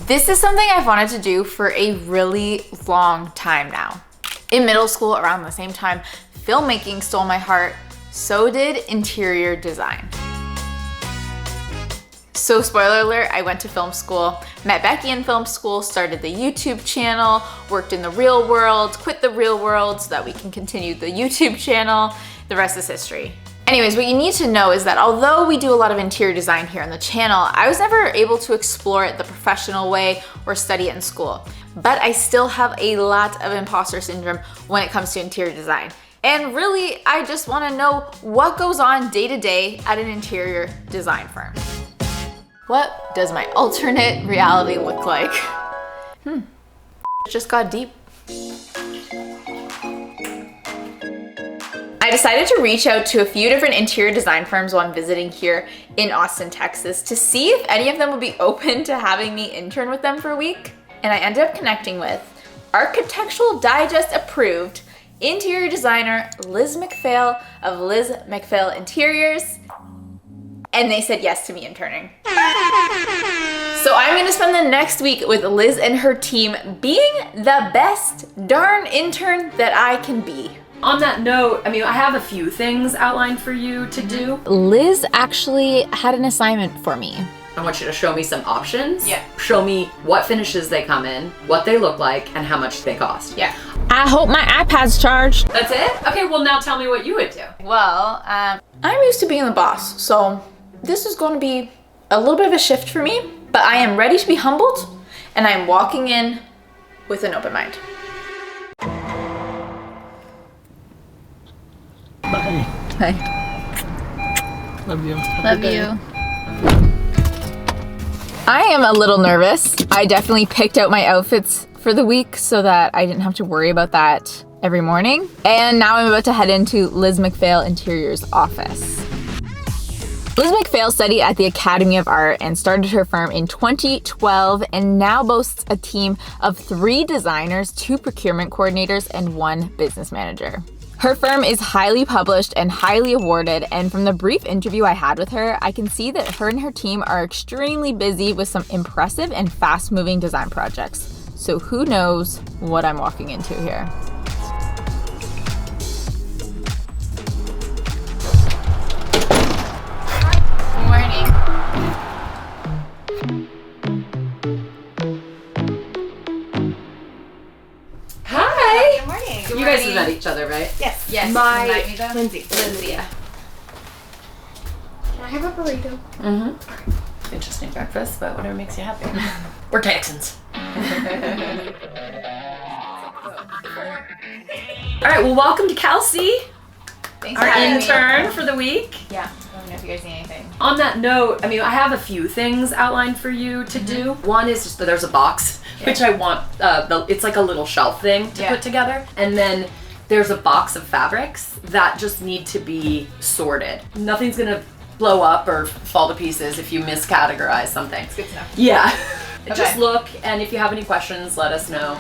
This is something I've wanted to do for a really long time now. In middle school, around the same time, filmmaking stole my heart, so did interior design. So spoiler alert, I went to film school, met Becky in film school, started the YouTube channel, worked in the real world, quit the real world so that we can continue the YouTube channel. The rest is history. Anyways, what you need to know is that although we do a lot of interior design here on the channel, I was never able to explore it the professional way or study it in school. But I still have a lot of imposter syndrome when it comes to interior design. And really, I just wanna know what goes on day to day at an interior design firm. What does my alternate reality look like? It just got deep. I decided to reach out to a few different interior design firms while I'm visiting here in Austin, Texas to see if any of them would be open to having me intern with them for a week. And I ended up connecting with Architectural Digest approved interior designer Liz MacPhail of Liz MacPhail Interiors. And they said yes to me interning. So I'm gonna spend the next week with Liz and her team being the best darn intern that I can be. On that note, I have a few things outlined for you to do. Liz actually had an assignment for me. I want you to show me some options. Yeah. Show me what finishes they come in, what they look like, and how much they cost. Yeah. I hope my iPad's charged. That's it? Okay, well now tell me what you would do. Well, I'm used to being the boss, so this is going to be a little bit of a shift for me, but I am ready to be humbled, and I am walking in with an open mind. Bye. Bye. Love you. Love you. I am a little nervous. I definitely picked out my outfits for the week so that I didn't have to worry about that every morning. And now I'm about to head into Liz MacPhail Interiors office. Liz MacPhail studied at the Academy of Art and started her firm in 2012 and now boasts a team of 3 designers, 2 procurement coordinators, and 1 business manager. Her firm is highly published and highly awarded, and from the brief interview I had with her, I can see that her and her team are extremely busy with some impressive and fast-moving design projects. So who knows what I'm walking into here. Good morning. Hi! Good morning. You guys have met each other, right? Yes. Yes. Lindsay. Yeah. Can I have a burrito? Mm-hmm. Interesting breakfast, but whatever makes you happy. We're Texans. All right, well, welcome to Kelsey, Thanks our for having me. intern for the week. Yeah, I don't know if you guys need anything. On that note, I have a few things outlined for you to do. One is just that there's a box, which I want, it's like a little shelf thing to put together. And then there's a box of fabrics that just need to be sorted. Nothing's gonna blow up or fall to pieces if you miscategorize something. It's good to know. Yeah. Okay. Just look, and if you have any questions, let us know.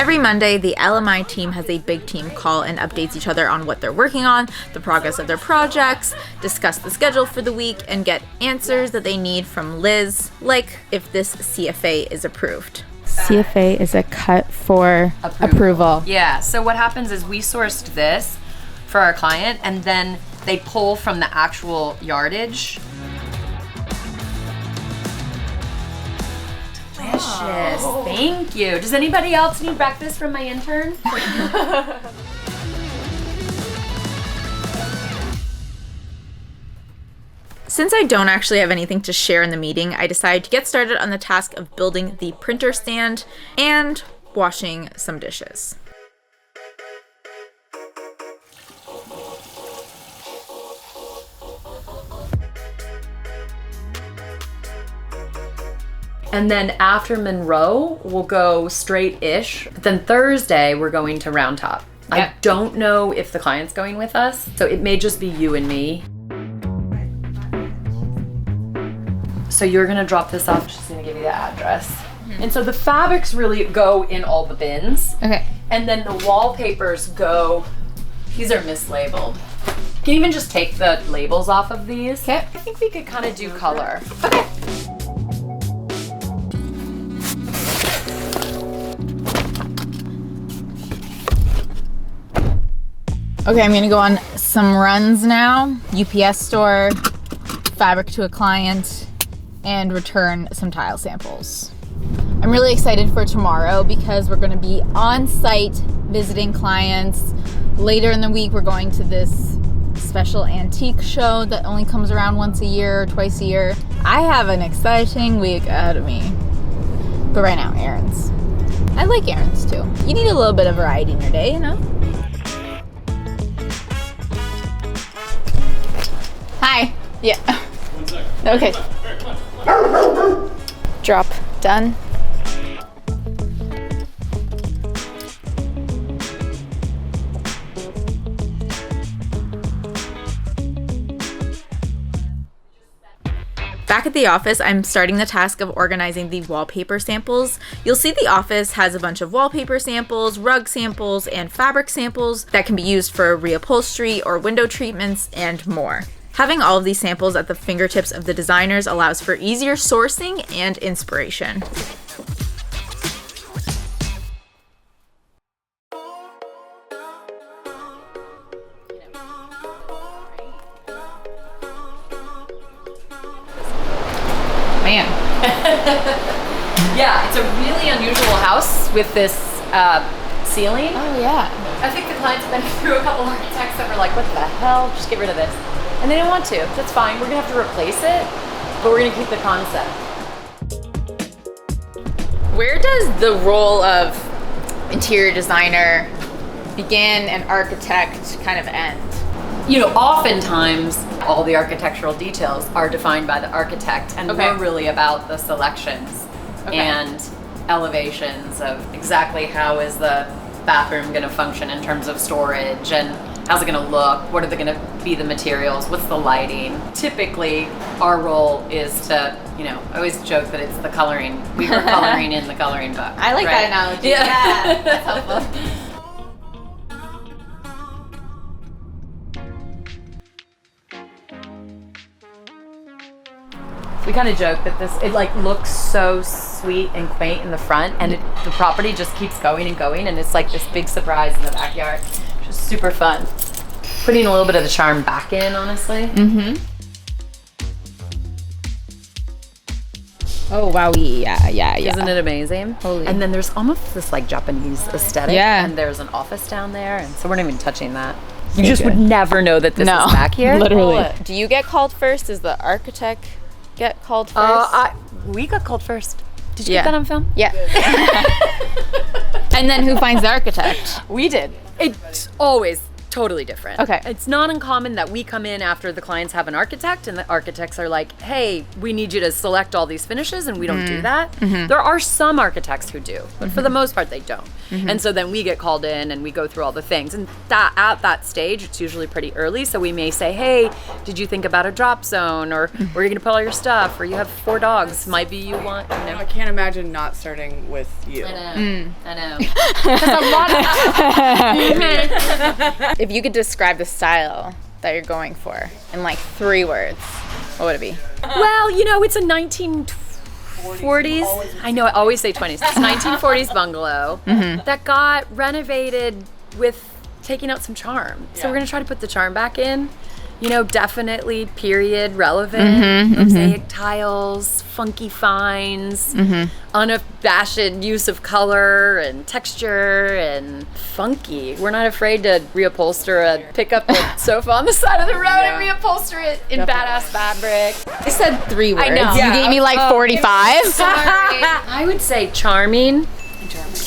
Every Monday, the LMI team has a big team call and updates each other on what they're working on, the progress of their projects, discuss the schedule for the week, and get answers that they need from Liz, like if this CFA is approved. CFA is a cut for approval. Yeah, so what happens is we sourced this for our client, and then they pull from the actual yardage. Delicious. Thank you. Does anybody else need breakfast from my intern? Since I don't actually have anything to share in the meeting, I decided to get started on the task of building the printer stand and washing some dishes. And then after Monroe, we'll go straight-ish. Then Thursday, we're going to Round Top. I don't know if the client's going with us, so it may just be you and me. So you're gonna drop this off. She's gonna give you the address. And so the fabrics really go in all the bins. Okay. And then the wallpapers go, these are mislabeled. You can even just take the labels off of these. Okay. I think we could kind of do color. Okay. Okay, I'm gonna go on some runs now. UPS store, fabric to a client, and return some tile samples. I'm really excited for tomorrow because we're gonna be on site visiting clients. Later in the week, we're going to this special antique show that only comes around once a year or twice a year. I have an exciting week ahead of me. But right now, errands. I like errands too. You need a little bit of variety in your day, you know? Hi. Yeah. 1 second. Okay. Drop. Done. Back at the office, I'm starting the task of organizing the wallpaper samples. You'll see the office has a bunch of wallpaper samples, rug samples, and fabric samples that can be used for reupholstery or window treatments and more. Having all of these samples at the fingertips of the designers allows for easier sourcing and inspiration. Man. Yeah, it's a really unusual house with this ceiling. Oh yeah. I think the client's been through a couple architects that were like, what the hell? Just get rid of this. And they didn't want to. That's fine. We're gonna have to replace it, but we're gonna keep the concept. Where does the role of interior designer begin and architect kind of end? You know, oftentimes all the architectural details are defined by the architect, and Okay. we're really about the selections and elevations of exactly how is the bathroom going to function in terms of storage, and how's it going to look, what are they going to be the materials, what's the lighting. Typically, our role is to, you know, I always joke that it's the coloring. We were coloring in the coloring book. I like that analogy. Yeah, that's helpful. We kind of joke that it like looks so sweet and quaint in the front, and the property just keeps going and going, and it's like this big surprise in the backyard. Just super fun. Putting a little bit of the charm back in, honestly. Mm-hmm. Oh wow, yeah. Isn't it amazing? Holy. And then there's almost this like Japanese aesthetic. Yeah. And there's an office down there, and so we're not even touching that. You just would never know that this is back here. Literally. Do you get called first? Does the architect get called first? We got called first. Did you Yeah. get that on film? Yeah. And then who finds the architect? We did. It's always totally different. Okay. It's not uncommon that we come in after the clients have an architect, and the architects are like, hey, we need you to select all these finishes, and we don't do that. There are some architects who do, but for the most part, they don't. And so then we get called in and we go through all the things. And that at that stage, it's usually pretty early. So we may say, hey, did you think about a drop zone? Or where are you going to put all your stuff? Or you have 4 dogs. Might be you want, you know. I can't imagine not starting with you. I know. If you could describe the style that you're going for in like 3 words, what would it be? Well, you know, it's a 1940s. I know, I always say 20s. It's 1940s bungalow that got renovated with taking out some charm. So we're going to try to put the charm back in. You know, definitely period relevant. Mosaic tiles, funky finds, unabashed use of color and texture and funky. We're not afraid to pick up a sofa on the side of the road and reupholster it in badass fabric. I said 3 words. I know. You gave me like 45. Sorry. I would say charming,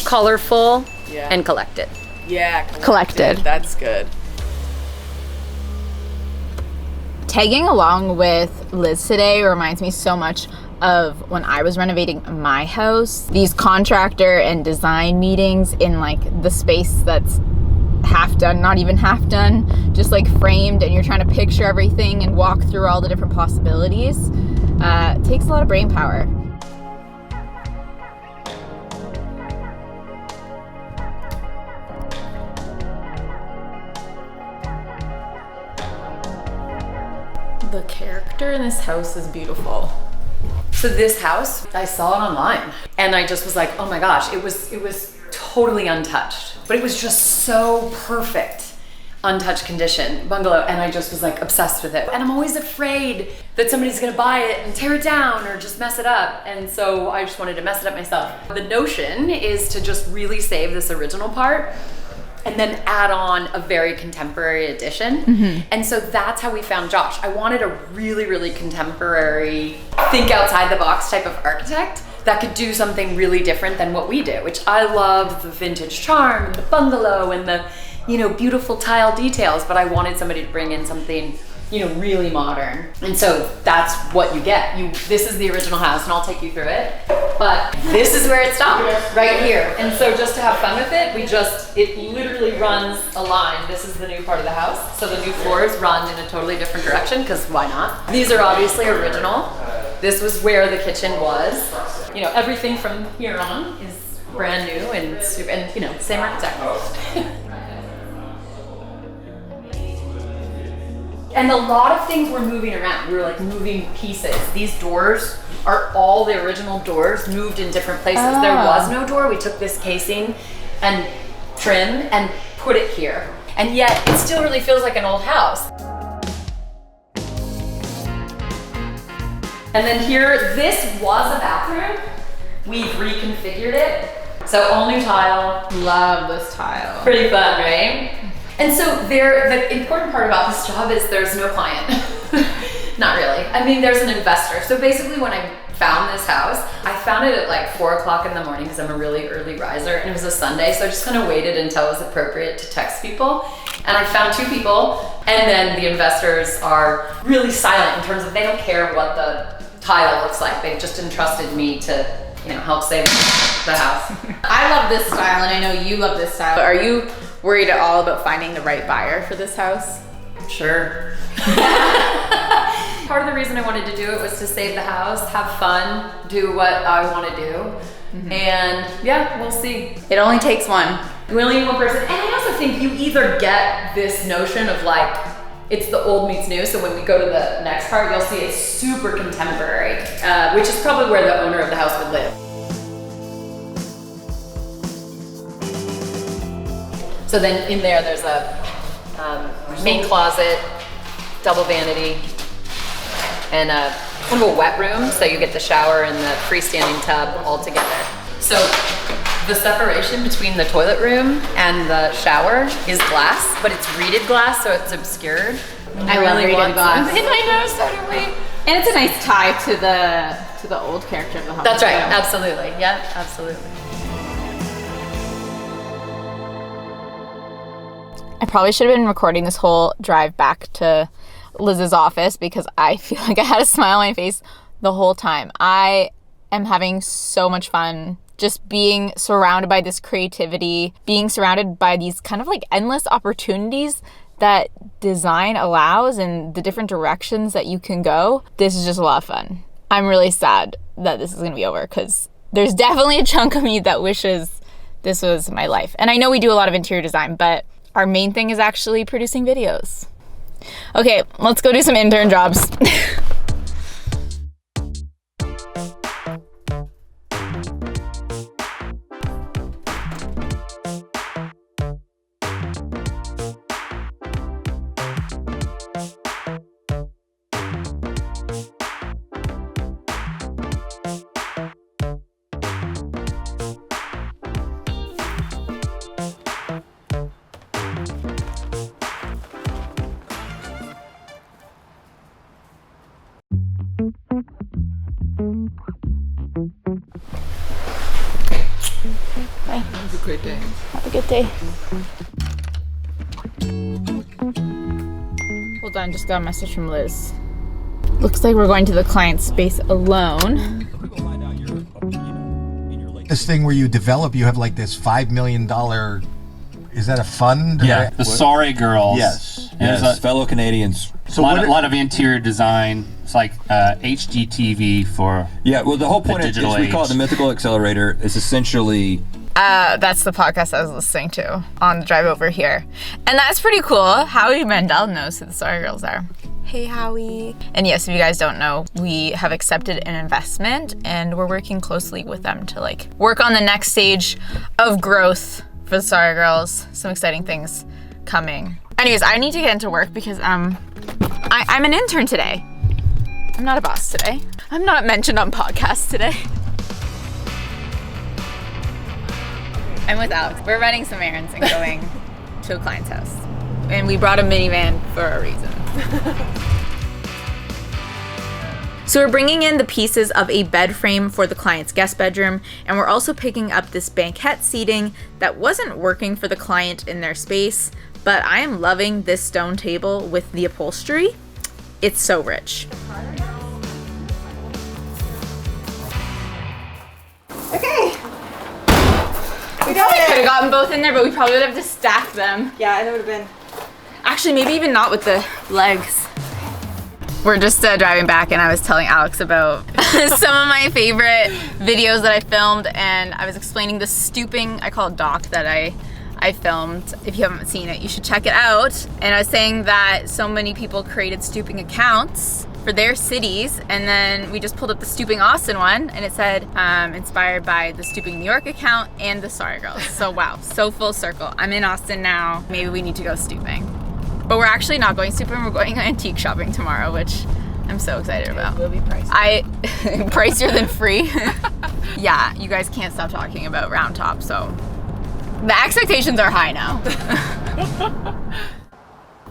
colorful, and collected. Yeah, Collected. That's good. Tagging along with Liz today reminds me so much of when I was renovating my house. These contractor and design meetings in like the space that's half done, not even half done, just like framed, and you're trying to picture everything and walk through all the different possibilities. It takes a lot of brain power. The character in this house is beautiful. So this house, I saw it online, and I just was like, oh my gosh, it was totally untouched, but it was just so perfect. untouched condition bungalow, and I just was like obsessed with it. And I'm always afraid that somebody's gonna buy it and tear it down or just mess it up. And so I just wanted to mess it up myself. The notion is to just really save this original part and then add on a very contemporary addition. And so that's how we found Josh. I wanted a really, really contemporary, think outside the box type of architect that could do something really different than what we do, which I love the vintage charm and the bungalow and the, you know, beautiful tile details, but I wanted somebody to bring in something, you know, really modern. And so that's what you get. This is the original house, and I'll take you through it. But this is where it stopped, right here. And so just to have fun with it, it literally runs a line. This is the new part of the house. So the new floors run in a totally different direction, because why not? These are obviously original. This was where the kitchen was. You know, everything from here on is brand new and super, and you know, same architect. And a lot of things were moving around. We were like moving pieces. These doors are all the original doors moved in different places. There was no door. We took this casing and trim and put it here. And yet it still really feels like an old house. And then here, this was a bathroom. We've reconfigured it. So all new tile. Love this tile. Pretty fun, right? And so the important part about this job is there's no client. Not really. I mean, there's an investor. So basically when I found this house, I found it at like 4 o'clock in the morning because I'm a really early riser, and it was a Sunday. So I just kind of waited until it was appropriate to text people. And I found 2 people, and then the investors are really silent in terms of they don't care what the tile looks like. They've just entrusted me to, you know, help save the house. I love this style, and I know you love this style. Are you worried at all about finding the right buyer for this house? Sure. Part of the reason I wanted to do it was to save the house, have fun, do what I want to do. And yeah, we'll see. It only takes one. We only need one person. And I also think you either get this notion of like, it's the old meets new. So when we go to the next part, you'll see it's super contemporary, which is probably where the owner of the house would live. So then in there's a main closet, double vanity, and kind of a wet room. So you get the shower and the freestanding tub all together. So the separation between the toilet room and the shower is glass, but it's reeded glass, so it's obscured. I love reeded glass. I know, so do we. And it's a nice tie to the old character of the home. That's right, absolutely. Yeah, absolutely. I probably should have been recording this whole drive back to Liz's office because I feel like I had a smile on my face the whole time. I am having so much fun just being surrounded by this creativity, being surrounded by these kind of like endless opportunities that design allows and the different directions that you can go. This is just a lot of fun. I'm really sad that this is gonna be over because there's definitely a chunk of me that wishes this was my life. And I know we do a lot of interior design, but our main thing is actually producing videos. Okay, let's go do some intern jobs. Have a great day. Have a good day. Hold on, just got a message from Liz. Looks like we're going to the client space alone. This thing where you develop, you have like this $5 million, is that a fund? Yeah, the TheSorryGirls. Yes, There's yes, fellow Canadians. a lot of interior design. It's like HGTV for Yeah, well, the whole point is digital we call it the age. Mythical Accelerator. It's essentially That's the podcast I was listening to on the drive over here. And that's pretty cool. Howie Mandel knows who the TheSorryGirls are. Hey, Howie. And yes, if you guys don't know, we have accepted an investment and we're working closely with them to like work on the next stage of growth for the TheSorryGirls. Some exciting things coming. Anyways, I need to get into work because I'm an intern today. I'm not a boss today. I'm not mentioned on podcasts today. I'm with Alex. We're running some errands and going to a client's house. And we brought a minivan for a reason. So we're bringing in the pieces of a bed frame for the client's guest bedroom, and we're also picking up this banquette seating that wasn't working for the client in their space, but I am loving this stone table with the upholstery. It's so rich. Okay. We probably could have gotten both in there, but we probably would have to stack them. Yeah, that would have been. Actually, maybe even not with the legs. We're just driving back, and I was telling Alex about some of my favorite videos that I filmed, and I was explaining the stooping, I call it doc, that I filmed. If you haven't seen it, you should check it out. And I was saying that so many people created stooping accounts for their cities, and then we just pulled up the Stooping Austin one, and it said inspired by the Stooping New York account and the Sorry Girls. So wow, so full circle. I'm in Austin now. Maybe we need to go stooping. But we're actually not going stooping, we're going antique shopping tomorrow, which I'm so excited about. It will be pricey. Pricier than free. Yeah, you guys can't stop talking about Round Top, so the expectations are high now.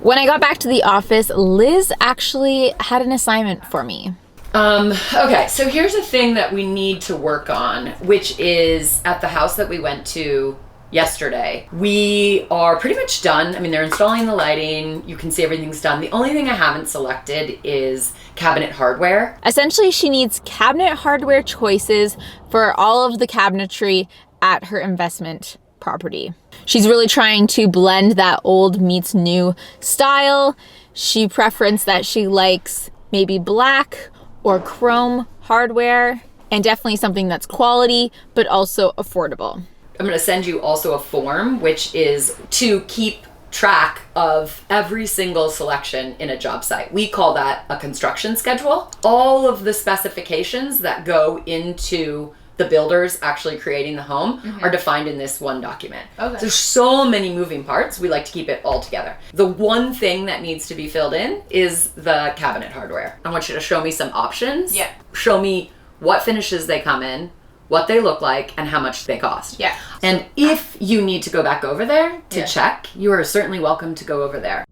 When I got back to the office, Liz actually had an assignment for me. Okay, so here's a thing that we need to work on, which is at the house that we went to yesterday. We are pretty much done. I mean, they're installing the lighting. You can see everything's done. The only thing I haven't selected is cabinet hardware. Essentially, she needs cabinet hardware choices for all of the cabinetry at her investment property. She's really trying to blend that old meets new style. She preferenced that she likes maybe black or chrome hardware, and definitely something that's quality, but also affordable. I'm going to send you also a form, which is to keep track of every single selection in a job site. We call that a construction schedule. All of the specifications that go into the builders actually creating the home are defined in this one document. Okay. There's so many moving parts. We like to keep it all together. The one thing that needs to be filled in is the cabinet hardware. I want you to show me some options. Yeah. Show me what finishes they come in, what they look like, and how much they cost. Yeah. And if you need to go back over there to check, you are certainly welcome to go over there.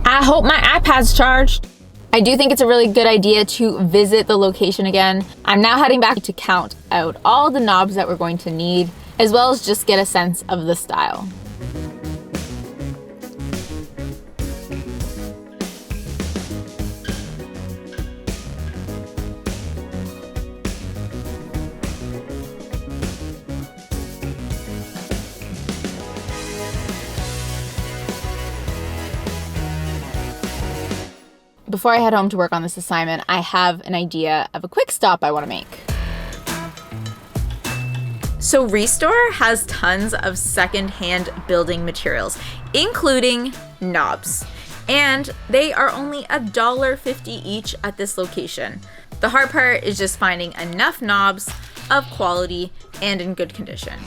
I hope my iPad's charged. I do think it's a really good idea to visit the location again. I'm now heading back to count out all the knobs that we're going to need, as well as just get a sense of the style. Before I head home to work on this assignment, I have an idea of a quick stop I want to make. So Restore has tons of secondhand building materials, including knobs. And they are only $1.50 each at this location. The hard part is just finding enough knobs of quality and in good condition.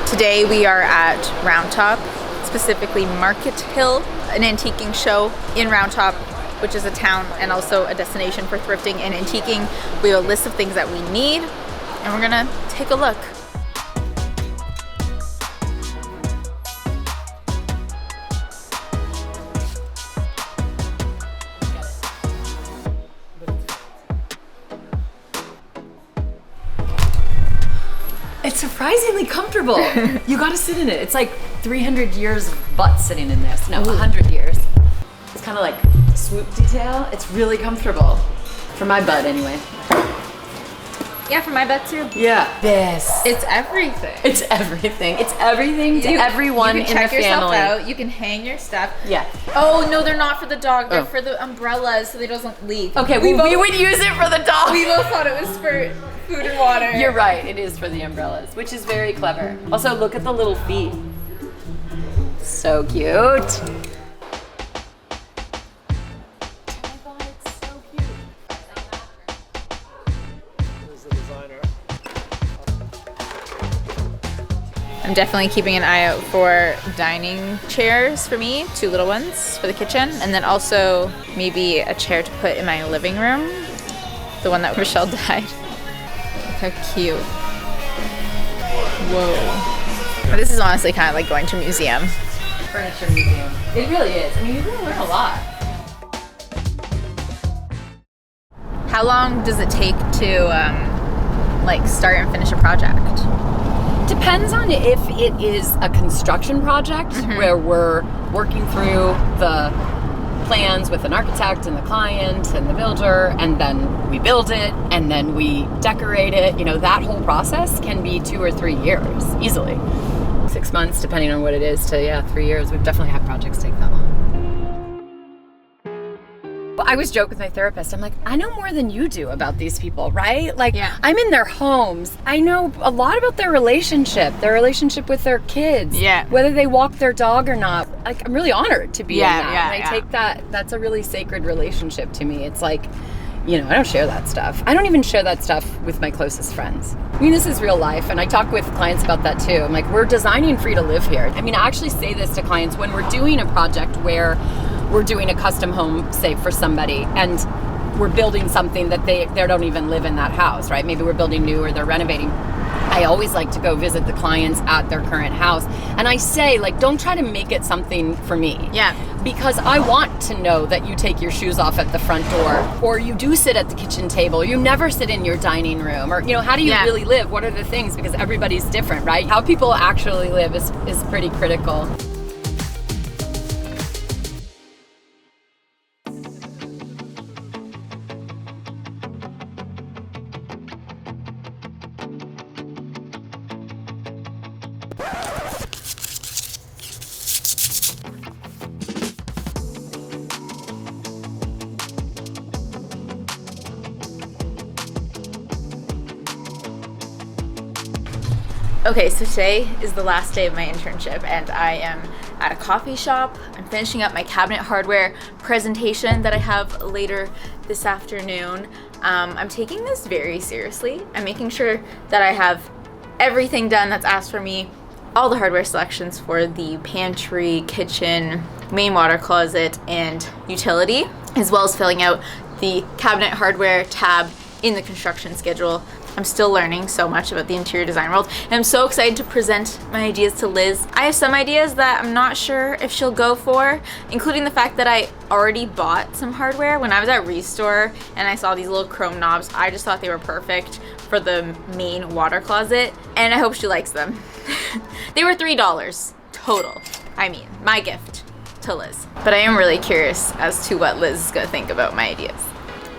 Today we are at Round Top, specifically Market Hill, an antiquing show in Round Top, which is a town and also a destination for thrifting and antiquing. We have a list of things that we need, and we're gonna take a look. It's surprisingly comfortable. You gotta sit in it. It's like 300 years of butt sitting in this. No, 100 years. It's kind of like swoop detail. It's really comfortable. For my butt, anyway. Yeah, for my bet too. Yeah. This. It's everything. It's everything. It's everything to everyone you can in check the yourself family. out. You can hang your stuff. Yeah. Oh no, they're not for the dog. They're Oh. for the umbrellas, so they doesn't leak. Okay, we would use it for the dog. We both thought it was for food and water. You're right. It is for the umbrellas, which is very clever. Also, look at the little feet. So cute. I'm definitely keeping an eye out for dining chairs for me, 2 little ones for the kitchen, and then also maybe a chair to put in my living room, the one that Rochelle died. Look how cute. Whoa. This is honestly kind of like going to a museum. Furniture museum. It really is. I mean, you really learn a lot. How long does it take to like start and finish a project? Depends on if it is a construction project where we're working through the plans with an architect and the client and the builder, and then we build it and then we decorate it. You know, that whole process can be 2 or 3 years easily. 6 months, depending on what it is, to 3 years. We've definitely had projects take that long. But I was joking with my therapist. I'm like, I know more than you do about these people, right? Like, I'm in their homes. I know a lot about their relationship with their kids. Yeah. Whether they walk their dog or not. Like, I'm really honored to be in that. Yeah, and I take that's a really sacred relationship to me. It's like, you know, I don't share that stuff. I don't even share that stuff with my closest friends. I mean, this is real life, and I talk with clients about that too. I'm like, we're designing for you to live here. I mean, I actually say this to clients when we're doing a project where we're doing a custom home, say, for somebody, and we're building something that they don't even live in that house, right? Maybe we're building new or they're renovating. I always like to go visit the clients at their current house. And I say, like, don't try to make it something for me. Yeah. Because I want to know that you take your shoes off at the front door, or you do sit at the kitchen table, you never sit in your dining room, or, you know, how do you really live? What are the things? Because everybody's different, right? How people actually live is pretty critical. Okay, so today is the last day of my internship and I am at a coffee shop. I'm finishing up my cabinet hardware presentation that I have later this afternoon. I'm taking this very seriously. I'm making sure that I have everything done that's asked for me, all the hardware selections for the pantry, kitchen, main water closet, and utility, as well as filling out the cabinet hardware tab in the construction schedule. I'm still learning so much about the interior design world, and I'm so excited to present my ideas to Liz. I have some ideas that I'm not sure if she'll go for, including the fact that I already bought some hardware when I was at Restore and I saw these little chrome knobs. I just thought they were perfect for the main water closet, and I hope she likes them. They were $3 total. I mean, my gift to Liz. But I am really curious as to what Liz is gonna think about my ideas.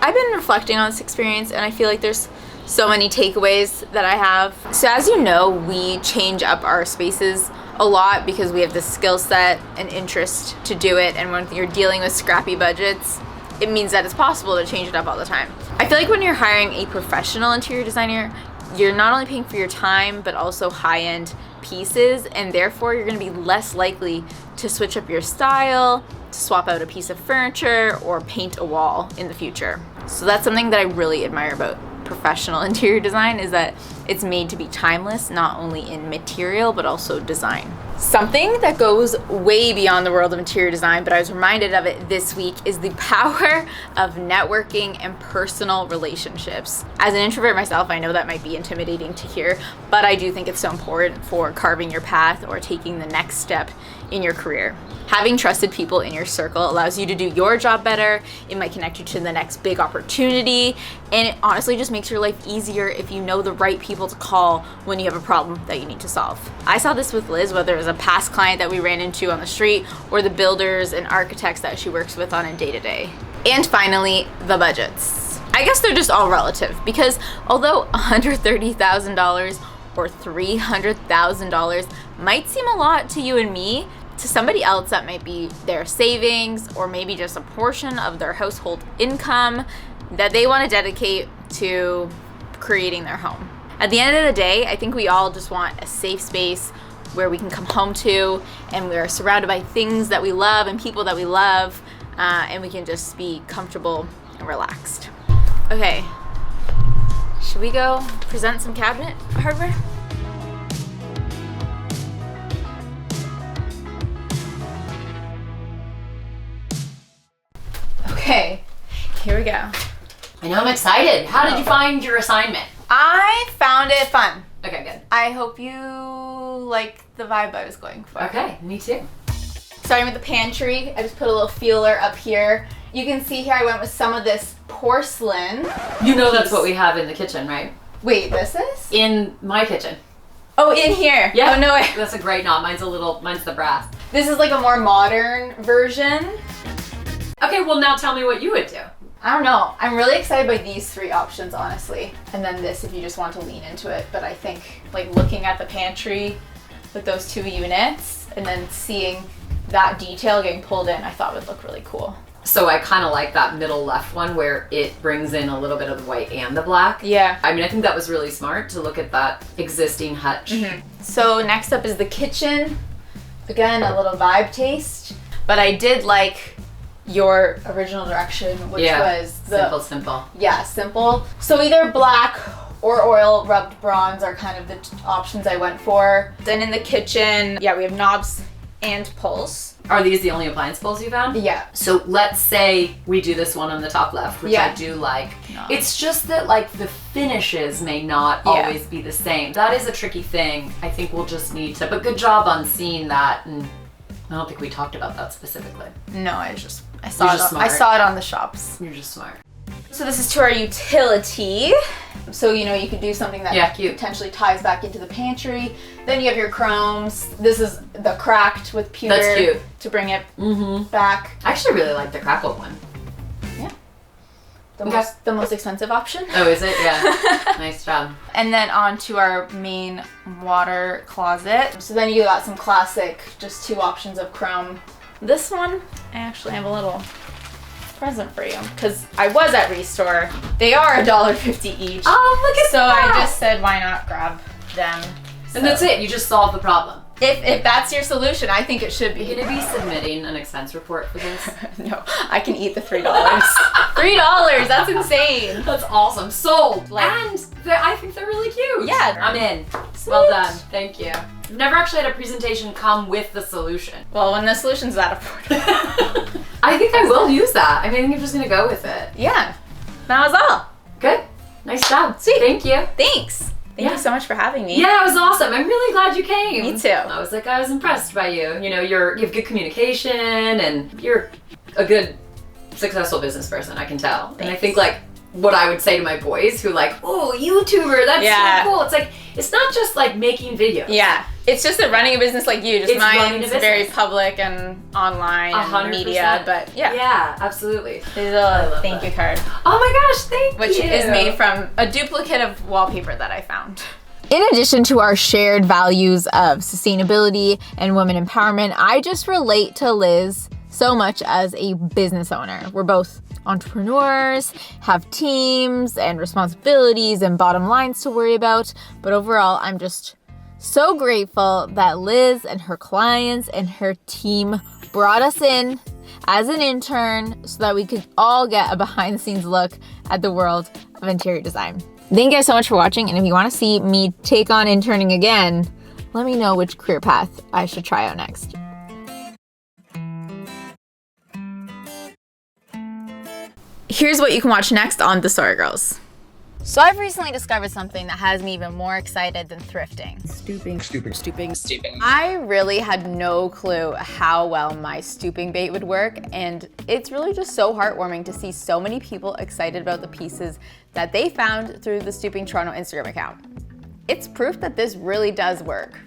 I've been reflecting on this experience, and I feel like there's so many takeaways that I have. So as you know, we change up our spaces a lot because we have the skill set and interest to do it, and when you're dealing with scrappy budgets, it means that it's possible to change it up all the time. I feel like when you're hiring a professional interior designer, you're not only paying for your time, but also high-end pieces, and therefore you're gonna be less likely to switch up your style, to swap out a piece of furniture, or paint a wall in the future. So that's something that I really admire about professional interior design, is that it's made to be timeless, not only in material, but also design. Something that goes way beyond the world of interior design, but I was reminded of it this week, is the power of networking and personal relationships. As an introvert myself, I know that might be intimidating to hear, but I do think it's so important for carving your path or taking the next step in your career. Having trusted people in your circle allows you to do your job better. It might connect you to the next big opportunity, and it honestly just makes your life easier if you know the right people to call when you have a problem that you need to solve. I saw this with Liz, whether it was a past client that we ran into on the street or the builders and architects that she works with on a day-to-day. And finally, the budgets. I guess they're just all relative, because although $130,000 or $300,000 might seem a lot to you and me, to somebody else that might be their savings or maybe just a portion of their household income that they want to dedicate to creating their home. At the end of the day, I think we all just want a safe space where we can come home to, and we're surrounded by things that we love and people that we love, and we can just be comfortable and relaxed. Okay, should we go present some cabinet hardware? Okay, here we go. I know, I'm excited. How did you find your assignment? I found it fun. Okay, good. I hope you like the vibe I was going for. Okay, me too. Starting with the pantry, I just put a little feeler up here. You can see here I went with some of this porcelain. You know that's what we have in the kitchen, right? Wait, this is? In my kitchen. Oh, in here. Yeah. Oh, no way. That's a great knot. Mine's the brass. This is like a more modern version. Okay, well now tell me what you would do. I don't know. I'm really excited by these three options, honestly. And then this if you just want to lean into it. But I think like looking at the pantry with those two units and then seeing that detail getting pulled in, I thought would look really cool. So I kind of like that middle left one where it brings in a little bit of the white and the black. Yeah. I mean, I think that was really smart to look at that existing hutch. So next up is the kitchen. Again, a little vibe taste. But I did like your original direction, which was the simple. Yeah, simple. So either black or oil rubbed bronze are kind of the options I went for. Then in the kitchen, yeah, we have knobs and pulls. Are these the only appliance bowls you found? Yeah. So let's say we do this one on the top left, which Yeah. I do like. No. It's just that like the finishes may not always be the same. That is a tricky thing. I think we'll just need to, but good job on seeing that, and I don't think we talked about that specifically. No, I saw it. I saw it on the shops. You're just smart. So this is to our utility. So you know you could do something that cute. potentially ties back into the pantry. Then you have your chromes. This is the cracked with pewter. That's cute. To bring it back. I actually really like the crackled one. Yeah. The most expensive option. Oh, is it? Yeah. Nice job. And then on to our main water closet. So then you got some classic, just two options of chrome. This one, I actually have a little present for you because I was at Restore. They are $1.50 each. Oh, look at so that! I just said, why not grab them? So And that's it. You just solved the problem. If that's your solution, I think it should be. You're gonna be submitting an expense report for this? No, I can eat the $3. $3, that's insane. That's awesome. Sold. Like- And I think they're really cute. Yeah. I'm in. Sweet. Well done. Thank you. I've never actually had a presentation come with the solution. Well, when the solution's that affordable. I think I will use that. I think I'm just gonna go with it. Yeah, that was all. Good. Nice job. Sweet. Thank you. Thanks. Thank you so much for having me. Yeah, it was awesome. I'm really glad you came. Me too. I was impressed by you. You know, you have good communication and you're a good, successful business person, I can tell. Thanks. And I think like what I would say to my boys who like, oh, YouTuber, that's so cool. It's like, it's not just like making videos. Yeah. It's just that running a business like you, just It's running a mine's business. very public and online and 100%. media, but yeah. Yeah, absolutely. There's I a love thank that. you card, Oh my gosh, thank you. which is made from a duplicate of wallpaper that I found. In addition to our shared values of sustainability and women empowerment, I just relate to Liz so much as a business owner. We're both entrepreneurs, have teams and responsibilities and bottom lines to worry about, but overall, I'm just so grateful that Liz and her clients and her team brought us in as an intern so that we could all get a behind the scenes look at the world of interior design. Thank you guys so much for watching, and if you want to see me take on interning again, let me know which career path I should try out next. Here's what you can watch next on TheSorryGirls. So I've recently discovered something that has me even more excited than thrifting. Stooping. I really had no clue how well my stooping bait would work, and it's really just so heartwarming to see so many people excited about the pieces that they found through the Stooping Toronto Instagram account. It's proof that this really does work.